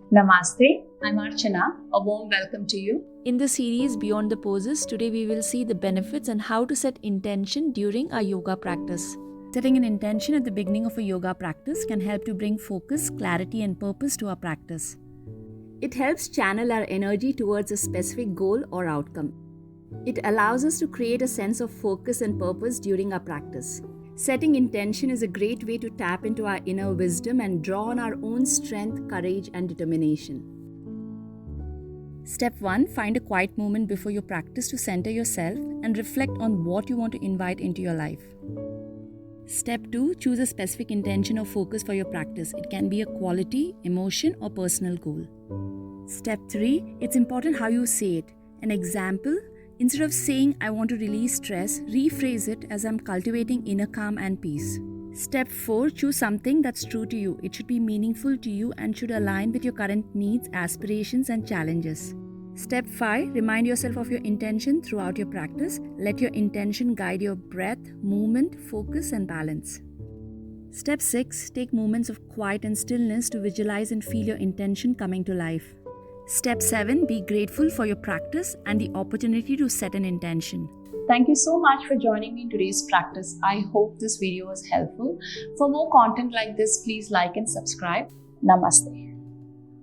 Namaste, I'm Archana. A warm welcome to you. In the series Beyond the Poses, today we will see the benefits and how to set intention during our yoga practice. Setting an intention at the beginning of a yoga practice can help to bring focus, clarity, and purpose to our practice. It helps channel our energy towards a specific goal or outcome. It allows us to create a sense of focus and purpose during our practice. Setting intention is a great way to tap into our inner wisdom and draw on our own strength, courage, and determination. Step 1. Find a quiet moment before your practice to center yourself and reflect on what you want to invite into your life. Step 2. Choose a specific intention or focus for your practice. It can be a quality, emotion, or personal goal. Step 3. It's important how you say it. An example: instead of saying, "I want to release stress," rephrase it as, "I'm cultivating inner calm and peace." Step 4. Choose something that's true to you. It should be meaningful to you and should align with your current needs, aspirations, and challenges. Step 5. Remind yourself of your intention throughout your practice. Let your intention guide your breath, movement, focus, and balance. Step 6. Take moments of quiet and stillness to visualize and feel your intention coming to life. Step 7. Be grateful for your practice and the opportunity to set an intention. Thank you so much for joining me in today's practice. I hope this video was helpful. For more content like this, please like and subscribe. Namaste.